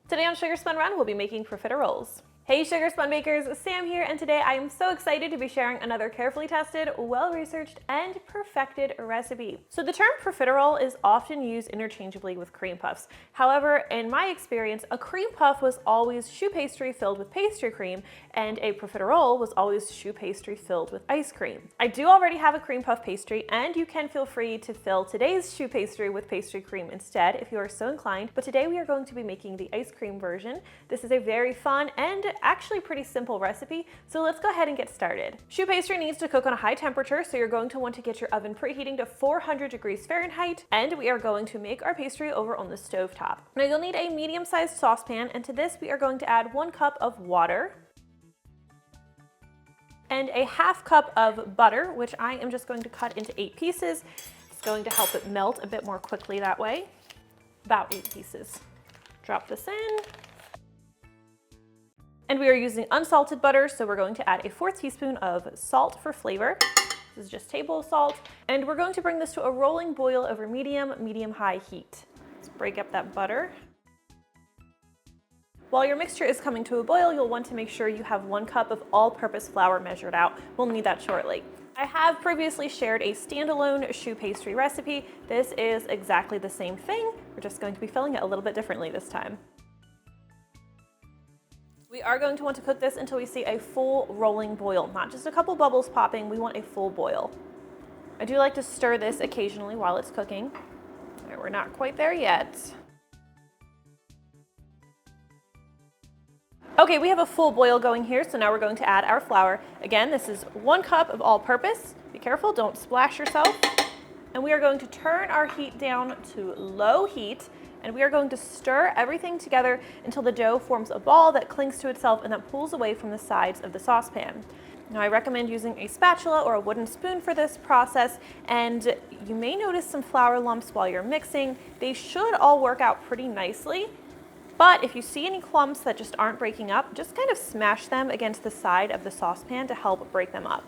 Today on Sugar Spun Run, we'll be making profiteroles. Hey Sugar Spun Bakers, Sam here, and today I am so excited to be sharing another carefully tested, well-researched, and perfected recipe. So the term profiterole is often used interchangeably with cream puffs. However, in my experience, a cream puff was always choux pastry filled with pastry cream, and a profiterole was always choux pastry filled with ice cream. I do already have a cream puff pastry, and you can feel free to fill today's choux pastry with pastry cream instead if you are so inclined, but today we are going to be making the ice cream version. This is a very fun and actually pretty simple recipe, so let's go ahead and get started. Choux pastry needs to cook on a high temperature, so you're going to want to get your oven preheating to 400 degrees Fahrenheit, and we are going to make our pastry over on the stove top. Now you'll need a medium-sized saucepan, and to this we are going to add 1 cup of water and a ½ cup of butter, which I am just going to cut into 8 pieces. It's going to help it melt a bit more quickly that way. About 8 pieces. Drop this in. And we are using unsalted butter, so we're going to add a 1/4 teaspoon of salt for flavor. This is just table salt. And we're going to bring this to a rolling boil over medium-high heat. Let's break up that butter. While your mixture is coming to a boil, you'll want to make sure you have 1 cup of all-purpose flour measured out. We'll need that shortly. I have previously shared a standalone choux pastry recipe. This is exactly the same thing. We're just going to be filling it a little bit differently this time. We are going to want to cook this until we see a full rolling boil, not just a couple bubbles popping, we want a full boil. I do like to stir this occasionally while it's cooking. All right, we're not quite there yet. Okay, we have a full boil going here, so now we're going to add our flour. Again, this is 1 cup of all-purpose. Be careful, don't splash yourself. And we are going to turn our heat down to low heat, and we are going to stir everything together until the dough forms a ball that clings to itself and that pulls away from the sides of the saucepan. Now I recommend using a spatula or a wooden spoon for this process, and you may notice some flour lumps while you're mixing. They should all work out pretty nicely, but if you see any clumps that just aren't breaking up, just kind of smash them against the side of the saucepan to help break them up.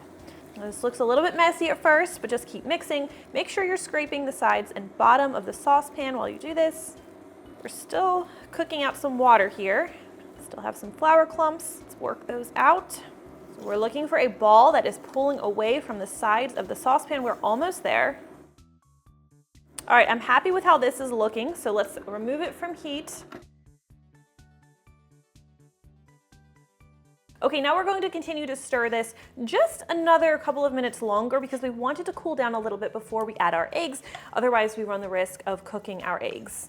Now, this looks a little bit messy at first, but just keep mixing. Make sure you're scraping the sides and bottom of the saucepan while you do this. We're still cooking out some water here. Still have some flour clumps. Let's work those out. So we're looking for a ball that is pulling away from the sides of the saucepan. We're almost there. All right, I'm happy with how this is looking, so let's remove it from heat. Okay, now we're going to continue to stir this just another couple of minutes longer because we want it to cool down a little bit before we add our eggs. Otherwise, we run the risk of cooking our eggs,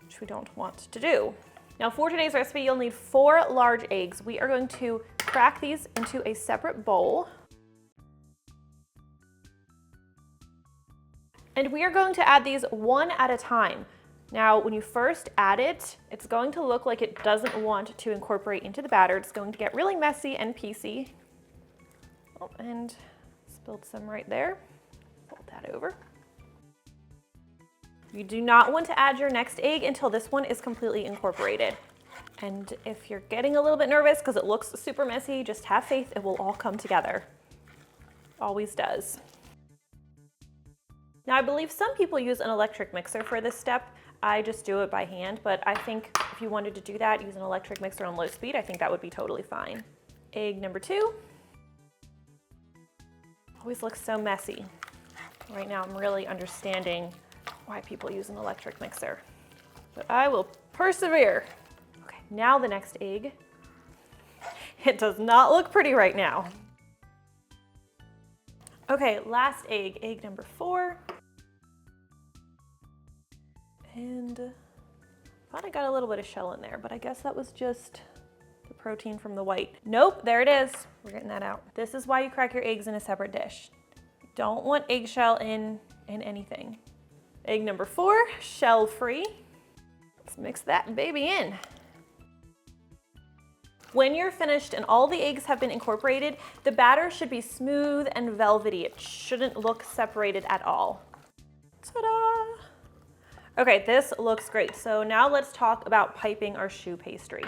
which we don't want to do. Now for today's recipe, you'll need 4 large eggs. We are going to crack these into a separate bowl. And we are going to add these one at a time. Now, when you first add it, it's going to look like it doesn't want to incorporate into the batter. It's going to get really messy and piecey. Oh, and spilled some right there. Fold that over. You do not want to add your next egg until this one is completely incorporated. And if you're getting a little bit nervous because it looks super messy, just have faith, it will all come together. Always does. Now, I believe some people use an electric mixer for this step. I just do it by hand, but I think if you wanted to do that, use an electric mixer on low speed, I think that would be totally fine. Egg number 2. Always looks so messy. Right now, I'm really understanding why people use an electric mixer, but I will persevere. Okay, now the next egg. It does not look pretty right now. Okay, last egg, egg number 4. And I thought I got a little bit of shell in there, but I guess that was just the protein from the white. Nope, there it is. We're getting that out. This is why you crack your eggs in a separate dish. You don't want eggshell in anything. Egg number 4, shell-free. Let's mix that baby in. When you're finished and all the eggs have been incorporated, the batter should be smooth and velvety. It shouldn't look separated at all. Ta-da! Okay, this looks great. So now let's talk about piping our choux pastry.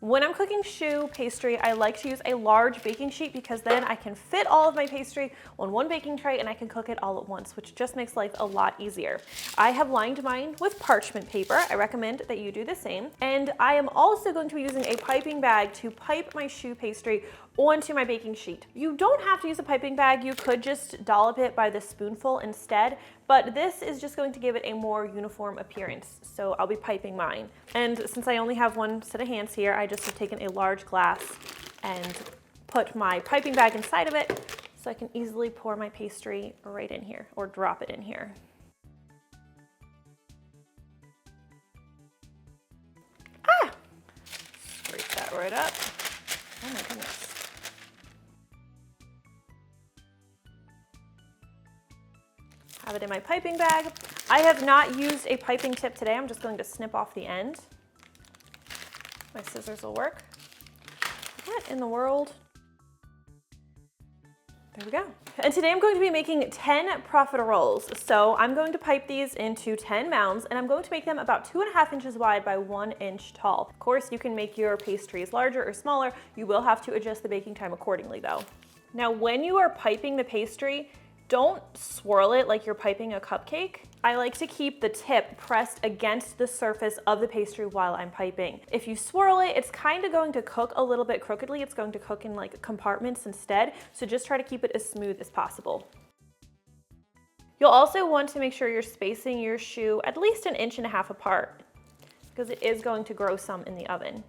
When I'm cooking choux pastry, I like to use a large baking sheet because then I can fit all of my pastry on one baking tray and I can cook it all at once, which just makes life a lot easier. I have lined mine with parchment paper. I recommend that you do the same. And I am also going to be using a piping bag to pipe my choux pastry onto my baking sheet. You don't have to use a piping bag. You could just dollop it by the spoonful instead, but this is just going to give it a more uniform appearance. So I'll be piping mine. And since I only have one set of hands here, I just have taken a large glass and put my piping bag inside of it so I can easily pour my pastry right in here or drop it in here. Ah! Scrape that right up. Oh my goodness. Have it in my piping bag. I have not used a piping tip today. I'm just going to snip off the end. My scissors will work. What in the world? There we go. And today I'm going to be making 10 profiteroles. So I'm going to pipe these into 10 mounds and I'm going to make them about 2.5 inches wide by 1 inch tall. Of course, you can make your pastries larger or smaller. You will have to adjust the baking time accordingly though. Now, when you are piping the pastry, don't swirl it like you're piping a cupcake. I like to keep the tip pressed against the surface of the pastry while I'm piping. If you swirl it, it's kind of going to cook a little bit crookedly. It's going to cook in like compartments instead. So just try to keep it as smooth as possible. You'll also want to make sure you're spacing your choux at least 1.5 inches apart because it is going to grow some in the oven.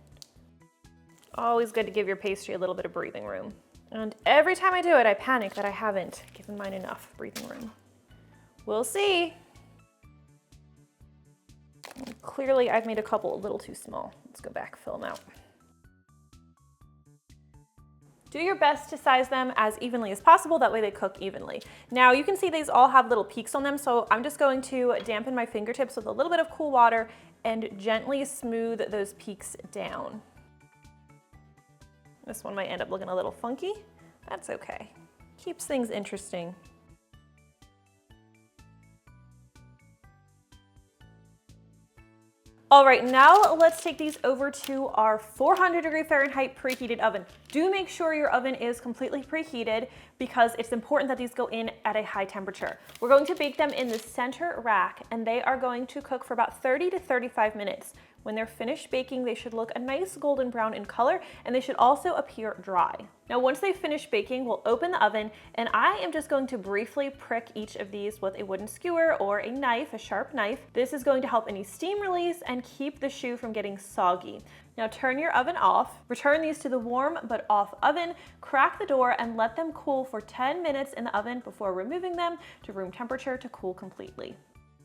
Always good to give your pastry a little bit of breathing room. And every time I do it, I panic that I haven't given mine enough breathing room. We'll see. And clearly, I've made a couple a little too small. Let's go back, fill them out. Do your best to size them as evenly as possible, that way they cook evenly. Now you can see these all have little peaks on them, so I'm just going to dampen my fingertips with a little bit of cool water and gently smooth those peaks down. This one might end up looking a little funky. That's okay. Keeps things interesting. All right, now let's take these over to our 400 Fahrenheit preheated oven. Do make sure your oven is completely preheated because it's important that these go in at a high temperature. We're going to bake them in the center rack and they are going to cook for about 30 to 35 minutes. When they're finished baking, they should look a nice golden brown in color and they should also appear dry. Now, once they finish baking, we'll open the oven and I am just going to briefly prick each of these with a wooden skewer or a knife, a sharp knife. This is going to help any steam release and keep the choux from getting soggy. Now turn your oven off, return these to the warm but off oven, crack the door and let them cool for 10 minutes in the oven before removing them to room temperature to cool completely.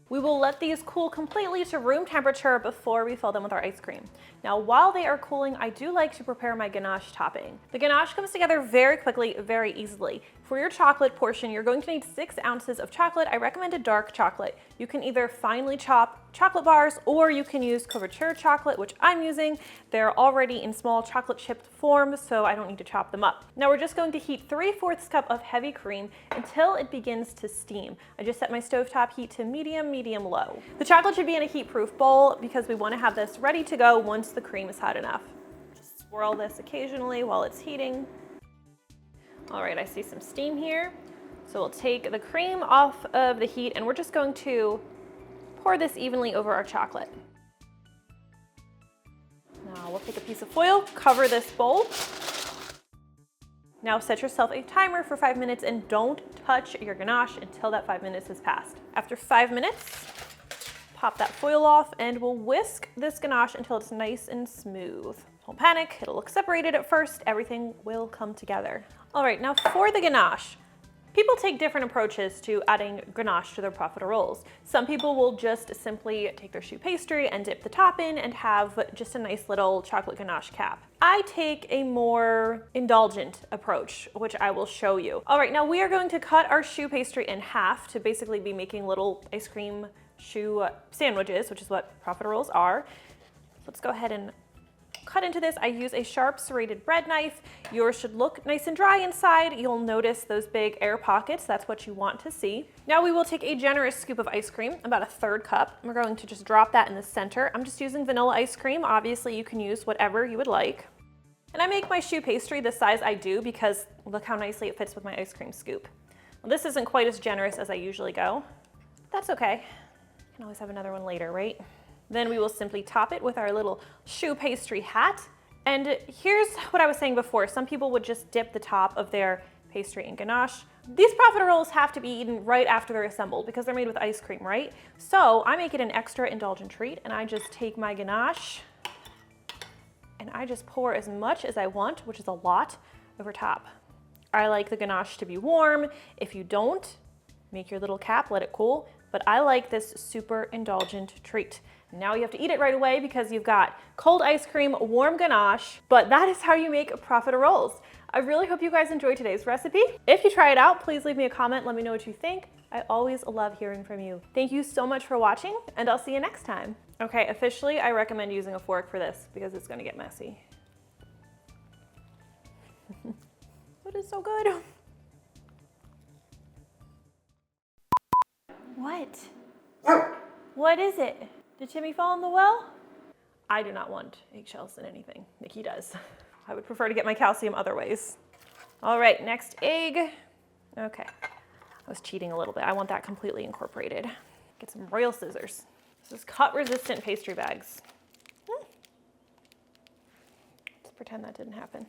We will let these cool completely to room temperature before we fill them with our ice cream. Now, while they are cooling, I do like to prepare my ganache topping. The ganache comes together very quickly, very easily. For your chocolate portion, you're going to need 6 ounces of chocolate. I recommend a dark chocolate. You can either finely chop chocolate bars or you can use couverture chocolate, which I'm using. They're already in small chocolate chipped form, so I don't need to chop them up. Now we're just going to heat 3/4 cup of heavy cream until it begins to steam. I just set my stovetop heat to medium low. The chocolate should be in a heat-proof bowl because we want to have this ready to go once the cream is hot enough. Just swirl this occasionally while it's heating. All right, I see some steam here. So we'll take the cream off of the heat and we're just going to pour this evenly over our chocolate. Now we'll take a piece of foil, cover this bowl. Now set yourself a timer for 5 minutes and don't touch your ganache until that 5 minutes has passed. After 5 minutes, pop that foil off and we'll whisk this ganache until it's nice and smooth. Don't panic, it'll look separated at first, everything will come together. All right, now for the ganache. People take different approaches to adding ganache to their profiteroles. Some people will just simply take their choux pastry and dip the top in and have just a nice little chocolate ganache cap. I take a more indulgent approach, which I will show you. All right, now we are going to cut our choux pastry in half to basically be making little ice cream choux sandwiches, which is what profiteroles are. Let's go ahead and cut into this. I use a sharp serrated bread knife. Yours should look nice and dry inside. You'll notice those big air pockets. That's what you want to see. Now we will take a generous scoop of ice cream, about a 1/3 cup. We're going to just drop that in the center. I'm just using vanilla ice cream. Obviously you can use whatever you would like. And I make my choux pastry the size I do because look how nicely it fits with my ice cream scoop. Well, this isn't quite as generous as I usually go. That's okay. I can always have another one later, right? Then we will simply top it with our little choux pastry hat. And here's what I was saying before. Some people would just dip the top of their pastry in ganache. These profiteroles have to be eaten right after they're assembled because they're made with ice cream, right? So I make it an extra indulgent treat, and I just take my ganache and I just pour as much as I want, which is a lot, over top. I like the ganache to be warm. If you don't, make your little cap, let it cool. But I like this super indulgent treat. Now you have to eat it right away because you've got cold ice cream, warm ganache, but that is how you make profiteroles. I really hope you guys enjoyed today's recipe. If you try it out, please leave me a comment. Let me know what you think. I always love hearing from you. Thank you so much for watching, and I'll see you next time. Okay, officially, I recommend using a fork for this because it's gonna get messy. But it's so good. What? What is it? Did Timmy fall in the well? I do not want eggshells in anything. Nikki does. I would prefer to get my calcium other ways. All right, next egg. Okay, I was cheating a little bit. I want that completely incorporated. Get some royal scissors. This is cut-resistant pastry bags. Let's pretend that didn't happen.